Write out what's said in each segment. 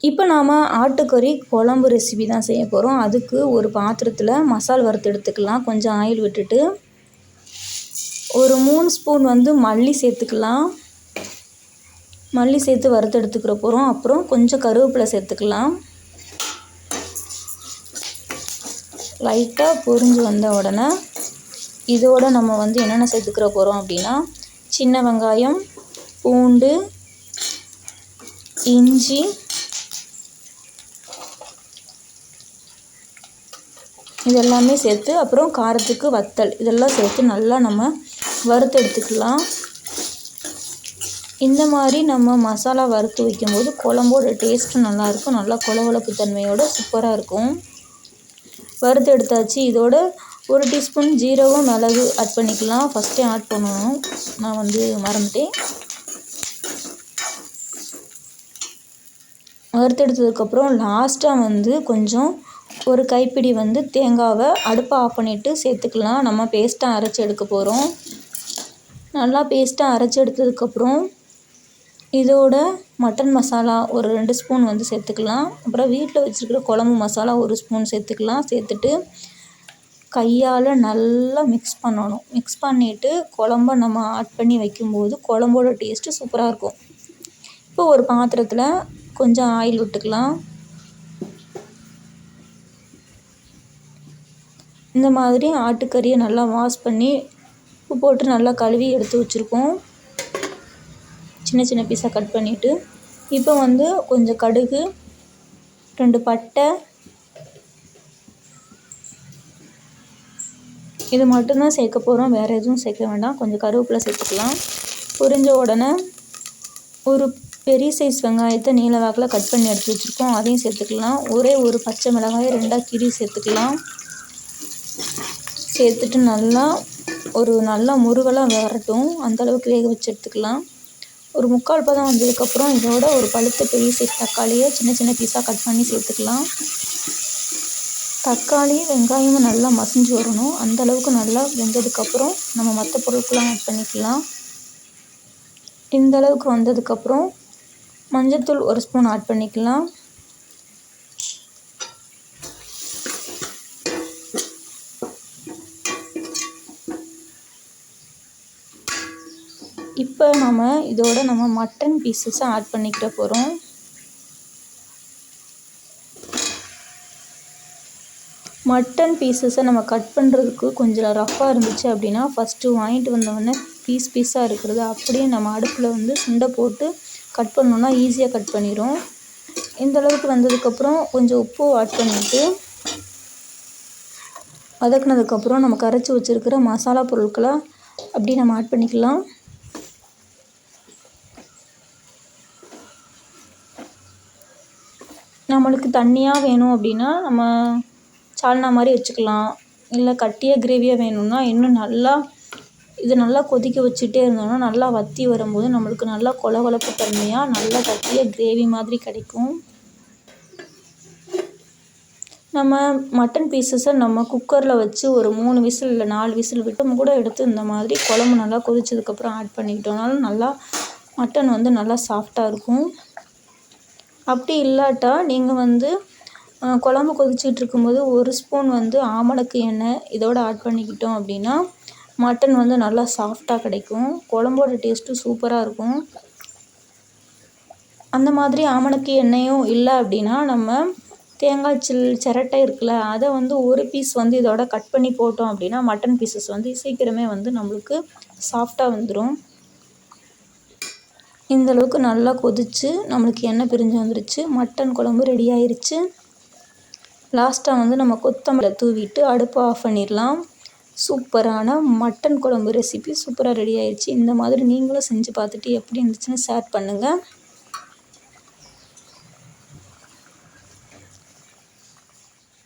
இப்போ நாம் ஆட்டுக்கறி குழம்பு ரெசிபி தான் செய்ய போகிறோம். அதுக்கு ஒரு பாத்திரத்தில் மசால் வறுத்து எடுத்துக்கலாம். கொஞ்சம் ஆயில் விட்டுட்டு ஒரு 3 ஸ்பூன் மல்லி சேர்த்துக்கலாம். மல்லி சேர்த்து வறுத்து எடுத்துக்கிற போகிறோம். அப்புறம் கொஞ்சம் கருவேப்பிலை சேர்த்துக்கலாம். லைட்டாக பொரிஞ்சு வந்த உடனே இதோட நம்ம என்னென்ன சேர்த்துக்கிற போகிறோம் அப்படின்னா, சின்ன வெங்காயம், பூண்டு, இஞ்சி, இதெல்லாமே சேர்த்து, அப்புறம் காரத்துக்கு வத்தல், இதெல்லாம் சேர்த்து நல்லா நம்ம வறுத்து எடுத்துக்கலாம். இந்த மாதிரி நம்ம மசாலா வறுத்து வைக்கும்போது குழம்போட டேஸ்ட்டும் நல்லாயிருக்கும். நல்லா கொழகொழப்பு தன்மையோட சூப்பராக இருக்கும். வறுத்து எடுத்தாச்சு. இதோட 1 டீஸ்பூன் ஜீரகம், மிளகு ஆட் பண்ணிக்கலாம். ஃபஸ்ட்டே ஆட் பண்ணணும், நான் மறந்துட்டேன். வறுத்து எடுத்ததுக்கப்புறம் லாஸ்ட்டாக கொஞ்சம் ஒரு கைப்பிடி தேங்காவை அடுப்பை ஆஃப் பண்ணிவிட்டு சேர்த்துக்கலாம். நம்ம பேஸ்ட்டாக அரைச்சி எடுக்க போகிறோம். நல்லா பேஸ்ட்டாக அரைச்சி எடுத்ததுக்கப்புறம் இதோட மட்டன் மசாலா ஒரு 2 ஸ்பூன் சேர்த்துக்கலாம். அப்புறம் வீட்டில் வச்சுருக்கிற குழம்பு மசாலா 1 ஸ்பூன் சேர்த்துக்கலாம். சேர்த்துட்டு கையால் நல்லா மிக்ஸ் பண்ணணும். மிக்ஸ் பண்ணிவிட்டு குழம்ப நம்ம ஆட் பண்ணி வைக்கும்போது குழம்போட டேஸ்ட்டு சூப்பராக இருக்கும். இப்போ ஒரு பாத்திரத்தில் கொஞ்சம் ஆயில் விட்டுக்கலாம். இந்த மாதிரி ஆட்டுக்கறியை நல்லா வாஷ் பண்ணி உப்பு போட்டு நல்லா கழுவி எடுத்து வச்சுருக்கோம். சின்ன சின்ன பீஸாக கட் பண்ணிவிட்டு இப்போ கொஞ்சம் கடுகு, 2 பட்டை, இது மட்டும்தான் சேர்க்க போகிறோம். வேறு எதுவும் சேர்க்க வேண்டாம். கொஞ்சம் கருவேப்பிலை சேர்த்துக்கலாம். பொரிஞ்ச உடனே ஒரு பெரிய சைஸ் வெங்காயத்தை நீல வாக்கில் கட் பண்ணி எடுத்து வச்சுருக்கோம். அதையும் சேர்த்துக்கலாம். ஒரே ஒரு பச்சை மிளகாயை 2ஆக கீறி சேர்த்துக்கலாம். சேர்த்துட்டு நல்லா முருகலாக வரட்டும், அந்தளவுக்கு வேக வச்சு எடுத்துக்கலாம். ஒரு 3/4 பதம் வந்ததுக்கப்புறம் இதோட ஒரு பழுத்த பெரிய சைஸ் தக்காளியை சின்ன சின்ன பீஸாக கட் பண்ணி சேர்த்துக்கலாம். தக்காளி வெங்காயமும் நல்லா மசிஞ்சு வரணும். அந்தளவுக்கு நல்லா வெந்ததுக்கப்புறம் நம்ம மற்ற பொருட்கள்லாம் ஆட் பண்ணிக்கலாம். இந்தளவுக்கு வந்ததுக்கப்புறம் மஞ்சள்தூள் 1 ஸ்பூன் ஆட் பண்ணிக்கலாம். இப்போ இதோட நம்ம மட்டன் பீசஸை ஆட் பண்ணிக்கிட்ட போகிறோம். மட்டன் பீசஸை நம்ம கட் பண்ணுறதுக்கு கொஞ்சம் ரஃப்பாக இருந்துச்சு அப்படின்னா ஃபஸ்ட்டு வாங்கிட்டு வந்தோடனே பீஸாக இருக்கிறது அப்படியே நம்ம அடுப்பில் சுண்டை போட்டு கட் பண்ணோன்னா ஈஸியாக கட் பண்ணிடும். இந்தளவுக்கு வந்ததுக்கப்புறம் கொஞ்சம் உப்பு ஆட் பண்ணிவிட்டு வதக்குனதுக்கப்புறம் நம்ம கரைச்சி வச்சுருக்கிற மசாலா பொருட்களை அப்படி நம்ம ஆட் பண்ணிக்கலாம். நம்மளுக்கு தண்ணியாக வேணும் அப்படின்னா நம்ம சால்னா மாதிரி வச்சுக்கலாம். இல்லை கட்டியாக கிரேவியாக வேணும்னா இன்னும் நல்லா கொதிக்க வச்சுட்டே இருந்தோம்னா நல்லா வற்றி வரும்போது நம்மளுக்கு நல்லா கொழகொழப்பு தன்மையாக நல்லா கட்டியாக கிரேவி மாதிரி கிடைக்கும். நம்ம மட்டன் பீசஸை நம்ம குக்கரில் வச்சு ஒரு 3 விசில் இல்லை 4 விசில் விட்டு கூட எடுத்து இந்த மாதிரி குழம்பு நல்லா கொதிச்சதுக்கப்புறம் ஆட் பண்ணிக்கிட்டோம்னாலும் நல்லா மட்டன் நல்லா சாஃப்டாக இருக்கும். அப்படி இல்லாட்டா நீங்கள் குழம்பு கொதிச்சிட்டு இருக்கும்போது 1 ஸ்பூன் ஆமணக்கு எண்ணெய் இதோட ஆட் பண்ணிக்கிட்டோம் அப்படின்னா மட்டன் நல்லா சாஃப்டாக கிடைக்கும். குழம்போட டேஸ்ட்டு சூப்பராக இருக்கும். அந்த மாதிரி ஆமணக்கு எண்ணெயும் இல்லை அப்படின்னா நம்ம தேங்காய் சிரட்டை இருக்குல்ல, அதை 1 பீஸ் இதோட கட் பண்ணி போட்டோம் அப்படின்னா மட்டன் பீசஸ் சீக்கிரமே நம்மளுக்கு சாஃப்டாக வந்துடும். இந்தளவுக்கு நல்லா கொதித்து நம்மளுக்கு எண்ணெய் பிரிஞ்சு வந்துருச்சு. மட்டன் குழம்பு ரெடி ஆயிடுச்சு. லாஸ்ட்டாக நம்ம கொத்தமல்லி தூவிட்டு அடுப்பை ஆஃப் பண்ணிடலாம். சூப்பரான மட்டன் குழம்பு ரெசிபி சூப்பராக ரெடி ஆயிடுச்சு. இந்த மாதிரி நீங்களும் செஞ்சு பார்த்துட்டு எப்படி இருந்துச்சுன்னு ஷேர் பண்ணுங்கள்.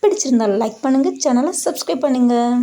பிடிச்சிருந்தால் லைக் பண்ணுங்கள், சேனலை சப்ஸ்கிரைப் பண்ணுங்கள்.